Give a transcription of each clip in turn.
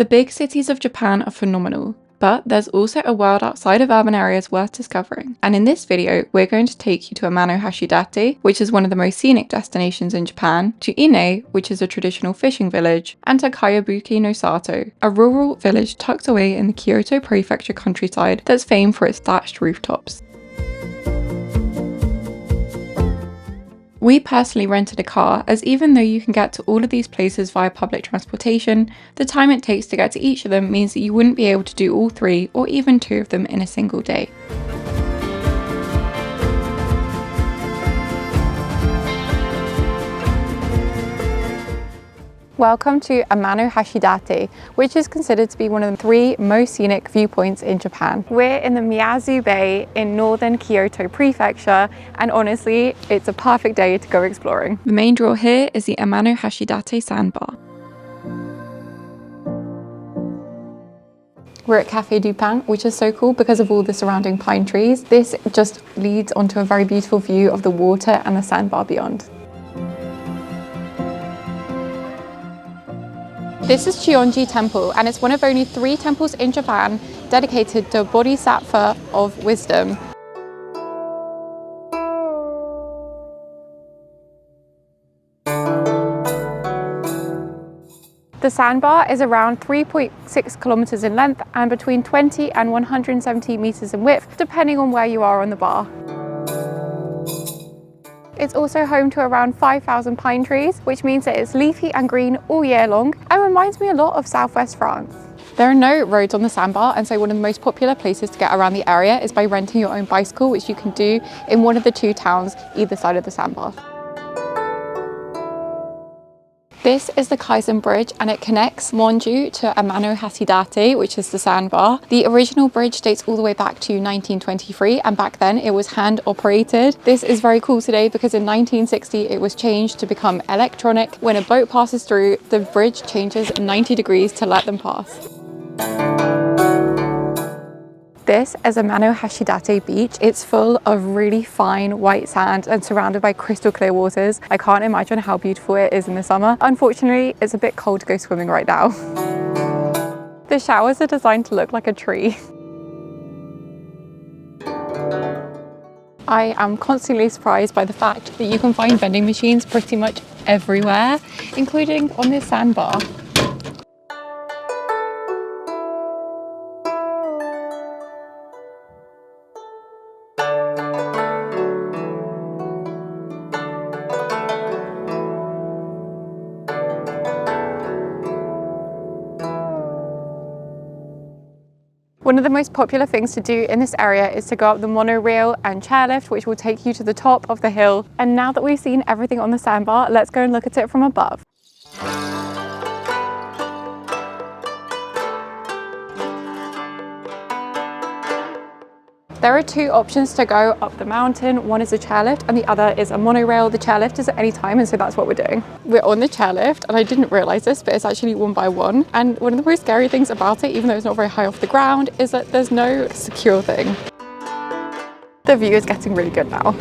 The big cities of Japan are phenomenal, but there's also a world outside of urban areas worth discovering. And in this video, we're going to take you to Amanohashidate, which is one of the most scenic destinations in Japan, to Ine, which is a traditional fishing village, and to Kayabuki no Sato, a rural village tucked away in the Kyoto prefecture countryside that's famed for its thatched rooftops. We personally rented a car, as even though you can get to all of these places via public transportation, the time it takes to get to each of them means that you wouldn't be able to do all 3 or even 2 of them in a single day. Welcome to Amanohashidate, which is considered to be one of the 3 most scenic viewpoints in Japan. We're in the Miyazu Bay in northern Kyoto prefecture, and honestly, it's a perfect day to go exploring. The main draw here is the Amanohashidate sandbar. We're at Cafe du Pain, which is so cool because of all the surrounding pine trees. This just leads onto a very beautiful view of the water and the sandbar beyond. This is Chionji Temple, and it's one of only 3 temples in Japan dedicated to Bodhisattva of wisdom. The sandbar is around 3.6 kilometers in length and between 20 and 170 meters in width, depending on where you are on the bar. It's also home to around 5,000 pine trees, which means that it's leafy and green all year long and reminds me a lot of southwest France. There are no roads on the sandbar, and so one of the most popular places to get around the area is by renting your own bicycle, which you can do in one of the 2 towns either side of the sandbar. This is the Kaizen Bridge, and it connects Monju to Amanohashidate, which is the sandbar. The original bridge dates all the way back to 1923, and back then it was hand operated. This is very cool today because in 1960 it was changed to become electronic. When a boat passes through, the bridge changes 90 degrees to let them pass. This is Amanohashidate beach. It's full of really fine white sand and surrounded by crystal clear waters. I can't imagine how beautiful it is in the summer. Unfortunately, it's a bit cold to go swimming right now. The showers are designed to look like a tree. I am constantly surprised by the fact that you can find vending machines pretty much everywhere, including on this sandbar. One of the most popular things to do in this area is to go up the monorail and chairlift, which will take you to the top of the hill. And now that we've seen everything on the sandbar, let's go and look at it from above. There are 2 options to go up the mountain. One is a chairlift and the other is a monorail. The chairlift is at any time, and so that's what we're doing. We're on the chairlift, and I didn't realize this, but it's actually 1 by 1. And one of the most scary things about it, even though it's not very high off the ground, is that there's no secure thing. The view is getting really good now.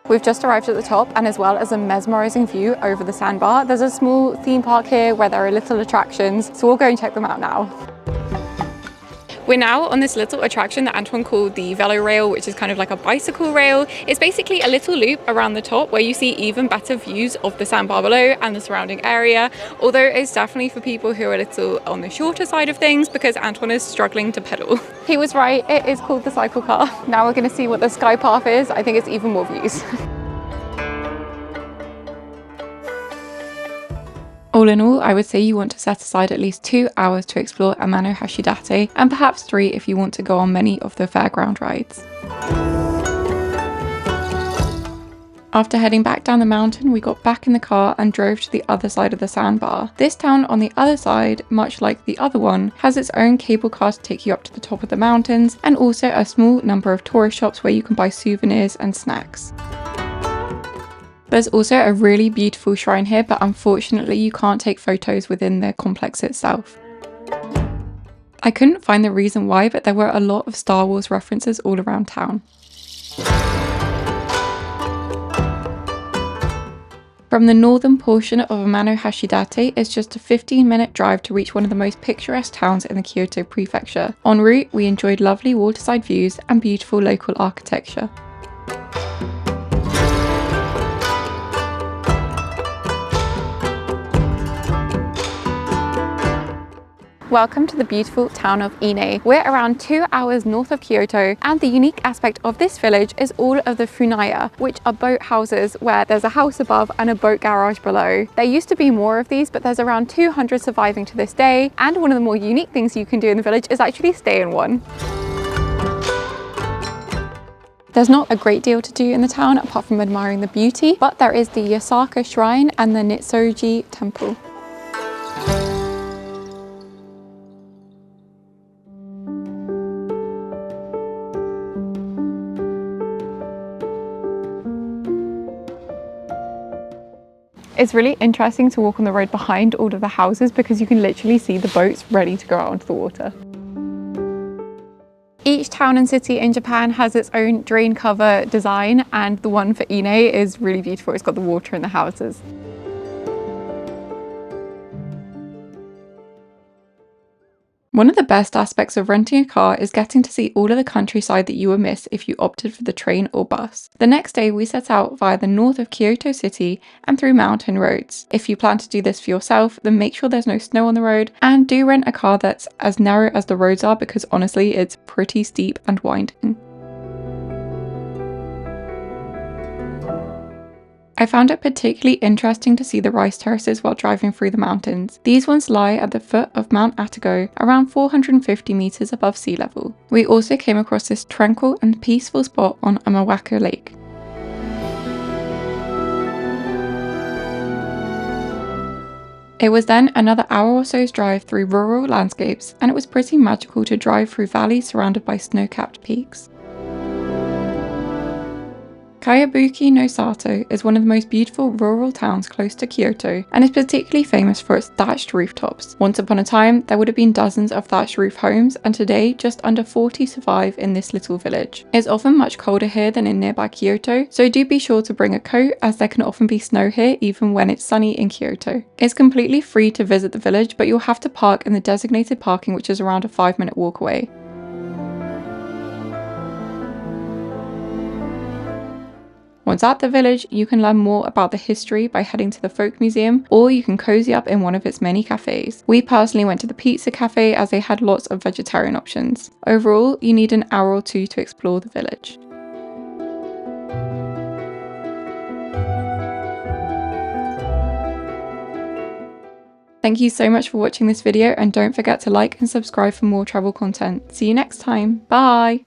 We've just arrived at the top, and as well as a mesmerizing view over the sandbar, there's a small theme park here where there are little attractions, so we'll go and check them out now. We're now on this little attraction that Antoine called the Velo Rail, which is kind of like a bicycle rail. It's basically a little loop around the top where you see even better views of the sandbar below and the surrounding area, although it's definitely for people who are a little on the shorter side of things because Antoine is struggling to pedal. He was right, it is called the cycle car. Now we're going to see what the sky path is. I think it's even more views. All in all, I would say you want to set aside at least 2 hours to explore Amanohashidate, and perhaps 3 if you want to go on many of the fairground rides. After heading back down the mountain, we got back in the car and drove to the other side of the sandbar. This town on the other side, much like the other one, has its own cable car to take you up to the top of the mountains, and also a small number of tourist shops where you can buy souvenirs and snacks. There's also a really beautiful shrine here, but unfortunately you can't take photos within the complex itself. I couldn't find the reason why, but there were a lot of Star Wars references all around town. From the northern portion of Amanohashidate, it's just a 15-minute drive to reach one of the most picturesque towns in the Kyoto prefecture. En route, we enjoyed lovely waterside views and beautiful local architecture. Welcome to the beautiful town of Ine. We're around 2 hours north of Kyoto, and the unique aspect of this village is all of the funaya, which are boat houses where there's a house above and a boat garage below. There used to be more of these, but there's around 200 surviving to this day, and one of the more unique things you can do in the village is actually stay in one. There's not a great deal to do in the town apart from admiring the beauty, but there is the Yasaka Shrine and the Nitsoji Temple. It's really interesting to walk on the road behind all of the houses because you can literally see the boats ready to go out onto the water. Each town and city in Japan has its own drain cover design, and the one for Ine is really beautiful. It's got the water in the houses. One of the best aspects of renting a car is getting to see all of the countryside that you would miss if you opted for the train or bus. The next day we set out via the north of Kyoto City and through mountain roads. If you plan to do this for yourself, then make sure there's no snow on the road, and do rent a car that's as narrow as the roads are, because honestly it's pretty steep and winding. I found it particularly interesting to see the rice terraces while driving through the mountains. These ones lie at the foot of Mount Atago, around 450 meters above sea level. We also came across this tranquil and peaceful spot on Amawaka Lake. It was then another hour or so's drive through rural landscapes, and it was pretty magical to drive through valleys surrounded by snow-capped peaks. Kayabuki no Sato is one of the most beautiful rural towns close to Kyoto, and is particularly famous for its thatched rooftops. Once upon a time, there would have been dozens of thatched roof homes, and today just under 40 survive in this little village. It's often much colder here than in nearby Kyoto, so do be sure to bring a coat, as there can often be snow here even when it's sunny in Kyoto. It's completely free to visit the village, but you'll have to park in the designated parking, which is around a 5-minute walk away. Once at the village, you can learn more about the history by heading to the folk museum, or you can cozy up in one of its many cafes. We personally went to the pizza cafe as they had lots of vegetarian options. Overall, you need an hour or two to explore the village. Thank you so much for watching this video, and don't forget to like and subscribe for more travel content. See you next time. Bye!